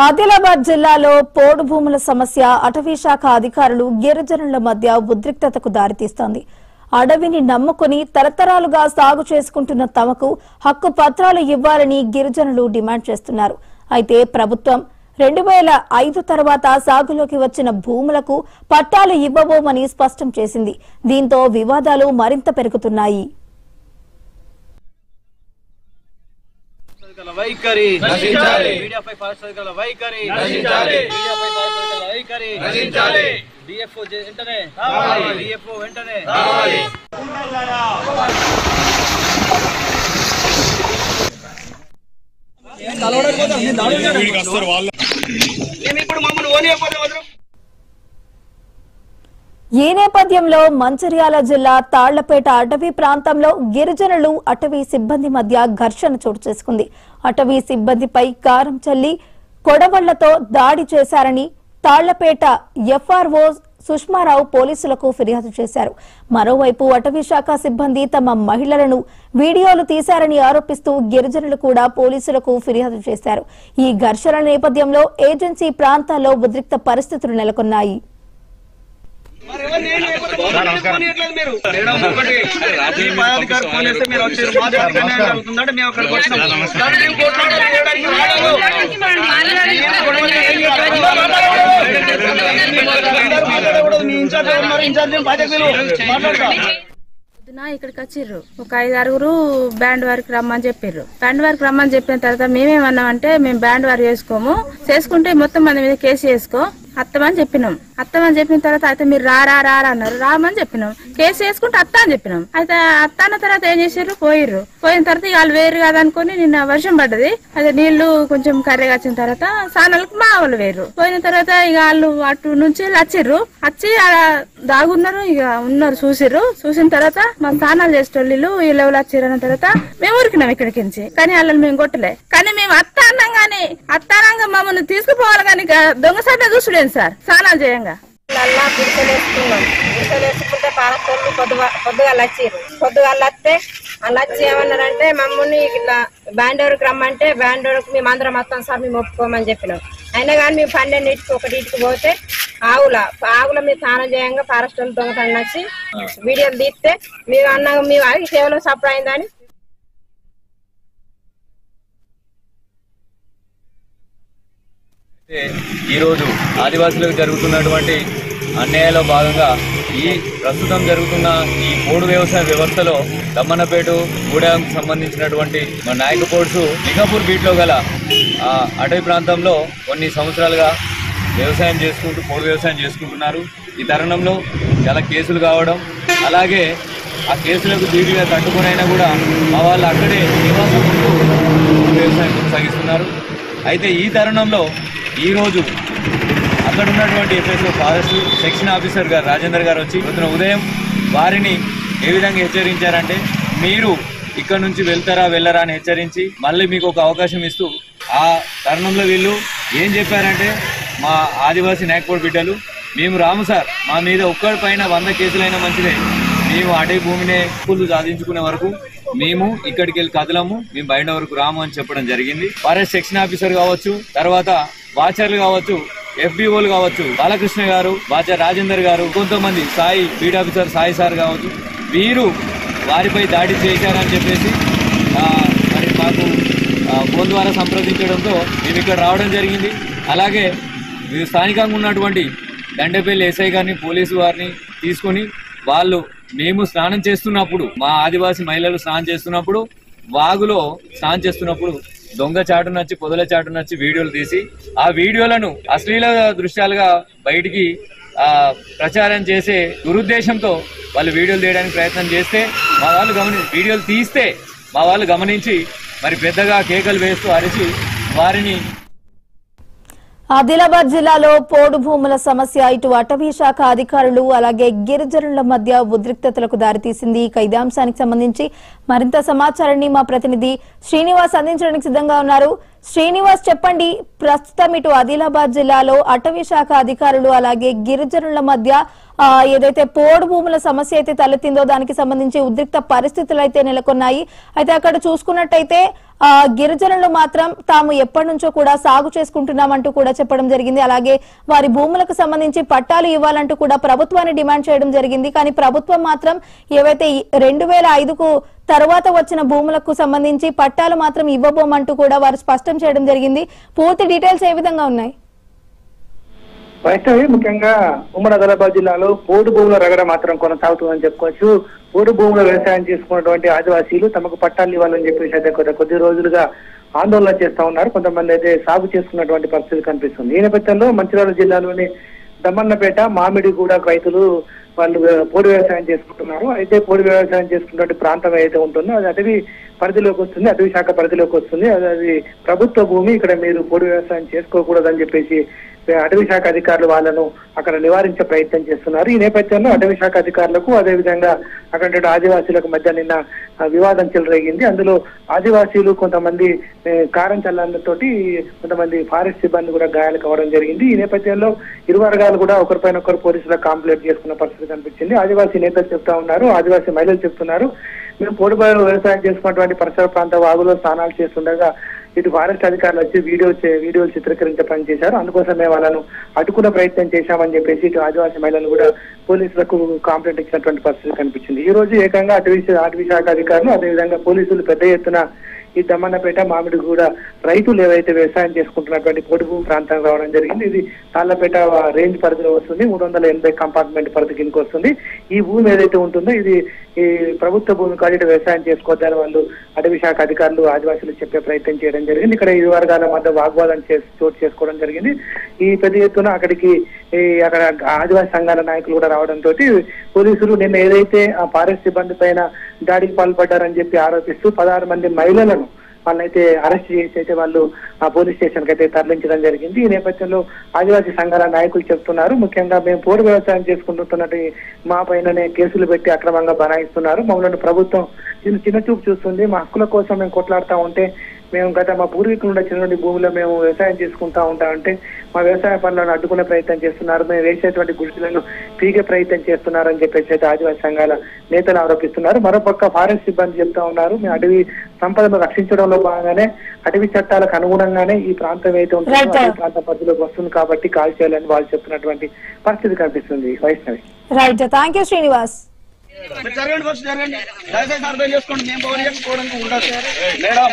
ఆదిలాబాద్ జిల్లాలో పోడు భూముల సమస్య అటవీ శాఖ అధికారులు గిరిజనుల మధ్య ఉద్రిక్తతకు దారితీస్తోంది. అడవిని నమ్ముకుని తరతరాలుగా సాగు చేసుకుంటున్న తమకు హక్కు పత్రాలు ఇవ్వాలని గిరిజనులు డిమాండ్ చేస్తున్నారు. అయితే ప్రభుత్వం 2005 తర్వాత సాగులోకి వచ్చిన భూములకు పట్టాలు ఇవ్వబోమని స్పష్టం చేసింది. దీంతో వివాదాలు మరింత పెరుగుతున్నాయి. ఈ నేపథ్యంలో మంచిర్యాల జిల్లా తాళ్లపేట అటవీ ప్రాంతంలో గిరిజనులు అటవీ సిబ్బంది మధ్య ఘర్షణ చోటు చేసుకుంది. అటవీ సిబ్బందిపై కారం చల్లి కొడవళ్లతో దాడి చేశారని తాళ్లపేట ఎఫ్ఆర్ఓ సుష్మారావు పోలీసులకు ఫిర్యాదు చేశారు. మరోవైపు అటవీ శాఖ సిబ్బంది తమ మహిళలను వీడియోలు తీశారని ఆరోపిస్తూ గిరిజనులు కూడా పోలీసులకు ఫిర్యాదు చేశారు. ఈ ఘర్షణ నేపథ్యంలో ఏజెన్సీ ప్రాంతాల్లో ఉద్రిక్త పరిస్థితులు నెలకొన్నాయి. ఇక్కడికి వచ్చిర్రు ఒక 5-6 బ్యాండ్ వారికి రమ్మని చెప్పారు. బ్యాండ్ వారికి రమ్మని చెప్పిన తర్వాత మేమేమన్నామంటే మేము బ్యాండ్ వారు చేసుకుంటే మొత్తం మన మీద కేసు చేసుకో అత్తమని చెప్పినాం. అత్తమని చెప్పిన తర్వాత అయితే మీరు రా అన్నారు. రామని చెప్పినాం. కేసు వేసుకుంటే అత్త అని చెప్పినాం. అయితే అత్త అన్న తర్వాత ఏం చేసారు, పోయిన తర్వాత వాళ్ళు వేరు కాదనుకుని నిన్న వర్షం పడ్డది. అదే నీళ్లు కొంచెం కర్రెగా వచ్చిన తర్వాత సానాలకు మా వాళ్ళు వేరు. పోయిన తర్వాత ఇక వాళ్ళు అటు నుంచి వచ్చిర్రు. వచ్చి దాగున్నారు. ఇక ఉన్నారు, చూసిన తర్వాత మా స్నానాలు చేసేటోళ్ళు వీళ్ళు ఎవరు వచ్చిర్రు అన్న తర్వాత మేము ఉరికినాం ఇక్కడికి నుంచి. కానీ వాళ్ళని మేము కొట్టలే. కానీ మేము అత్త అన్నాం గానీ అత్తానంగా మమ్మల్ని తీసుకుపోవాలి కానీ దొంగ సాట చూసుడేంది సార్. స్నానాలు చేయంగా గుడిసెలేసుకుంటే పాలతోళ్ళు పొద్దుగా వస్తే అలా వచ్చి ఏమన్నారంటే మమ్మల్ని ఇట్లా బ్యాండోర్కి రమ్మంటే బ్యాండోర్కి మేము అందరం వస్తాం సార్, మేము ఒప్పుకోమని చెప్పినాం. అయినా కానీ మేము 12 ఒకటికి పోతే ఆవుల మీరు స్నానం చేయంగా ఫారెస్ట్ వాళ్ళు దొంగతనం వచ్చి వీడియోలు తీస్తే మీరు అన్నాక మేము అది కేవలం సప్లై అయిందని ఈరోజు ఆదివాసులకు జరుగుతున్నటువంటి అన్యాయంలో భాగంగా ఈ ప్రస్తుతం జరుగుతున్న ఈ పోడు వ్యవసాయ వ్యవస్థలో దమ్మన్నపేట గూడెంకు సంబంధించినటువంటి మన నాయకపోడ్స్ నిఘాపూర్ బీట్లో గల అటవీ ప్రాంతంలో కొన్ని సంవత్సరాలుగా పోడు వ్యవసాయం చేసుకుంటున్నారు. ఈ తరుణంలో చాలా కేసులు కావడం, అలాగే ఆ కేసులకు ధీటుగా తట్టుకునైనా కూడా మా వాళ్ళు అక్కడే నివాసం ఉంటూ వ్యవసాయం కొనసాగిస్తున్నారు. అయితే ఈ తరుణంలో ఈరోజు అక్కడ ఉన్నటువంటి ఎఫ్ఎస్ఓ ఫారెస్ట్ సెక్షన్ ఆఫీసర్ గారు రాజేందర్ గారు వచ్చి ఉదయం వారిని ఏ విధంగా హెచ్చరించారంటే మీరు ఇక్కడ నుంచి వెళ్ళరా అని హెచ్చరించి మళ్ళీ మీకు ఒక అవకాశం ఇస్తూ ఆ తరుణంలో వీళ్ళు ఏం చెప్పారంటే మా ఆదివాసీ నాయకపోడు బిడ్డలు మేము రాము సార్, మా మీద ఒక్కడిపైన 100 కేసులైనా మంచిదే, మేము అటవీ భూమినే హక్కులు సాధించుకునే వరకు మేము ఇక్కడికి వెళ్ళి కదలము, మేము బయట వరకు రాము అని చెప్పడం జరిగింది. ఫారెస్ట్ సెక్షన్ ఆఫీసర్ కావచ్చు, తర్వాత వాచర్లు కావచ్చు, ఎఫ్బిఓలు కావచ్చు, బాలకృష్ణ గారు, వాచర్ రాజేందర్ గారు, కొంతమంది Sai beat officer Sai sir కావచ్చు, వీరు వారిపై దాడి చేశారని చెప్పేసి మరి మాకు ఫోన్ ద్వారా సంప్రదించడంతో మేము ఇక్కడ రావడం జరిగింది. అలాగే స్థానికంగా ఉన్నటువంటి దండపల్లి ఎస్ఐ గారిని, పోలీసు వారిని తీసుకొని మేము స్నానం చేస్తున్నప్పుడు, మా ఆదివాసీ మహిళలు స్నానం చేస్తున్నప్పుడు వాగులో స్నానం చేస్తున్నప్పుడు దొంగ చాటునొచ్చి పొదల చాటునొచ్చి వీడియోలు తీసి ఆ వీడియోలను అశ్లీల దృశ్యాలుగా బయటికి ప్రచారం చేసే దురుద్దేశంతో వాళ్ళు వీడియోలు తీయడానికి ప్రయత్నం చేస్తే వీడియోలు తీస్తే మా వాళ్ళు గమనించి మరి పెద్దగా కేకలు వేస్తూ అరిచి వారిని. ఆదిలాబాద్ జిల్లాలో పోడు భూముల సమస్య ఇటు అటవీ శాఖ అధికారులు అలాగే గిరిజనుల మధ్య ఉద్రిక్తతలకు దారితీసింది. ఇదే అంశానికి సంబంధించి మరింత సమాచారాన్ని మా ప్రతినిధి శ్రీనివాస్ అందించడానికి సిద్ధంగా ఉన్నారు. శ్రీనివాస్, చెప్పండి, ప్రస్తుతం ఇటు ఆదిలాబాద్ జిల్లాలో అటవీ శాఖ అధికారులు అలాగే గిరిజనుల మధ్య ఏదైతే పోడు భూముల సమస్య అయితే తలెత్తిందో దానికి సంబంధించి ఉద్రిక్త పరిస్థితులు అయితే నెలకొన్నాయి. అయితే అక్కడ చూసుకున్నట్టయితే గిరిజనులు మాత్రం తాము ఎప్పటి నుంచో కూడా సాగు చేసుకుంటున్నామంటూ కూడా చెప్పడం జరిగింది. అలాగే వారి భూములకు సంబంధించి పట్టాలు ఇవ్వాలంటూ కూడా ప్రభుత్వాన్ని డిమాండ్ చేయడం జరిగింది. కానీ ప్రభుత్వం మాత్రం ఏవైతే 2005కు తర్వాత వచ్చిన భూములకు సంబంధించి పట్టాలు మాత్రం ఇవ్వబోమంటూ కూడా వారు స్పష్టం చేయడం జరిగింది. పూర్తి డీటెయిల్స్ ఏ విధంగా ఉన్నాయి? వైష్ణవి, ముఖ్యంగా ఉమ్మడి ఆదిలాబాద్ జిల్లాలో పోడు భూముల రగడ మాత్రం కొనసాగుతుందని చెప్పుకోవచ్చు. పోడు భూముల వ్యవసాయం చేసుకున్నటువంటి ఆదివాసీలు తమకు పట్టాలు ఇవ్వాలని చెప్పేసి కొద్ది రోజులుగా ఆందోళన చేస్తా ఉన్నారు. కొంతమంది అయితే సాగు చేసుకున్నటువంటి పరిస్థితి కనిపిస్తుంది. ఈ నేపథ్యంలో మంచిర్యాల జిల్లాలోని దమ్మన్నపేట, మామిడిగూడ రైతులు వాళ్ళు పోడు వ్యవసాయం చేసుకుంటున్నారు. అయితే పోడు వ్యవసాయం చేసుకున్నటువంటి ప్రాంతం ఏదైతే ఉంటుందో అది అటవీ పరిధిలోకి వస్తుంది, అటవీ శాఖ పరిధిలోకి వస్తుంది. అది ప్రభుత్వ భూమి, ఇక్కడ మీరు పోడు వ్యవసాయం చేసుకోకూడదని చెప్పేసి అటవీ శాఖ అధికారులు వాళ్ళను అక్కడ నివారించే ప్రయత్నం చేస్తున్నారు. ఈ నేపథ్యంలో అటవీ శాఖ అధికారులకు అదేవిధంగా అక్కడ ఆదివాసీలకు మధ్య నిన్న వివాదం చెలరేగింది. అందులో ఆదివాసీలు కొంతమంది కారం చల్లడంతోటి కొంతమంది ఫారెస్ట్ సిబ్బంది కూడా గాయాలు కావడం జరిగింది. ఈ నేపథ్యంలో ఇరు వర్గాలు కూడా ఒకరిపైన ఒకరు పోలీసులకు కంప్లైంట్ చేసుకున్న పరిస్థితి కనిపించింది. ఆదివాసీ నేతలు చెప్తా ఉన్నారు, ఆదివాసీ మహిళలు చెప్తున్నారు, మేము పోడు వ్యవసాయం చేసుకున్నటువంటి పరిసర ప్రాంత వాగులో స్నానాలు చేస్తుండగా ఇటు ఫారెస్ట్ అధికారులు వచ్చి వీడియోలు చిత్రీకరించే పని చేశారు. అందుకోసమే వాళ్ళను అడ్డుకునే ప్రయత్నం చేశామని చెప్పేసి ఇటు ఆదివాసీ మహిళలు కూడా పోలీసులకు కంప్లైంట్ ఇచ్చినటువంటి పరిస్థితి కనిపించింది. ఈ రోజు ఏకంగా అటవీ శాఖ అధికారులు అదేవిధంగా పోలీసులు పెద్ద ఎత్తున ఈ దమ్మన్నపేట, మామిడిగూడ రైతులు ఏవైతే వ్యవసాయం చేసుకుంటున్నటువంటి పోడు భూమి ప్రాంతం రావడం జరిగింది. ఇది తాళ్లపేట రేంజ్ పరిధిలో వస్తుంది, 380 కంపార్ట్మెంట్ పరిధి కిందకి వస్తుంది. ఈ భూమి ఏదైతే ఉంటుందో ఇది ఈ ప్రభుత్వ భూమి కాదు, వ్యవసాయం చేసుకోవద్దని వాళ్ళు అటవీ శాఖ అధికారులు ఆదివాసులు చెప్పే ప్రయత్నం చేయడం జరిగింది. ఇక్కడ ఇరు వర్గాల మధ్య వాగ్వాదం చోటు చేసుకోవడం జరిగింది. ఈ పెద్ద ఎత్తున అక్కడ ఆదివాసీ సంఘాల నాయకులు కూడా రావడంతో పోలీసులు నిన్న ఏదైతే ఆ ఫారెస్ట్ సిబ్బంది పైన దాడికి పాల్పడ్డారని చెప్పి ఆరోపిస్తూ 16 మంది మహిళలను వాళ్ళైతే అరెస్ట్ చేసి అయితే వాళ్ళు ఆ పోలీస్ స్టేషన్ కి అయితే తరలించడం జరిగింది. ఈ నేపథ్యంలో ఆదివాసీ సంఘాల నాయకులు చెప్తున్నారు, ముఖ్యంగా మేము పోడు వ్యవసాయం చేసుకుంటున్నట్టు మా పైననే కేసులు పెట్టి అక్రమంగా బనాయిస్తున్నారు, మమ్మల్ని ప్రభుత్వం చిన్న చూపు చూస్తుంది, మా హక్కుల కోసం మేము కొట్లాడుతూ ఉంటే మేము మా పూర్వీకులు చిన్నటువంటి భూమిలో మేము వ్యవసాయం చేసుకుంటా ఉంటామంటే మా వ్యవసాయ పనులను అడ్డుకునే ప్రయత్నం చేస్తున్నారు, మేము వేసేటువంటి గుడిసెలను పీకే ప్రయత్నం చేస్తున్నారని చెప్పేసి అయితే ఆదివాసీ సంఘాల నేతలు ఆరోపిస్తున్నారు. మరోపక్క ఫారెస్ట్ సిబ్బంది చెప్తా ఉన్నారు, మేము అటవీ సంపదను రక్షించడంలో భాగంగానే అటవీ చట్టాలకు అనుగుణంగానే ఈ ప్రాంతం అయితే ఉంటుందో ఈ ప్రాంత పరిధిలోకి వస్తుంది కాబట్టి కాల్ చేయాలని వాళ్ళు చెప్తున్నటువంటి పరిస్థితి కనిపిస్తుంది. Vaishnavi, right, thank you Srinivas. జరగండి, దయచేసి అర్థం చేసుకోండి, మేము పవర్ చేసుకోవడానికి ఉండదు మేడం.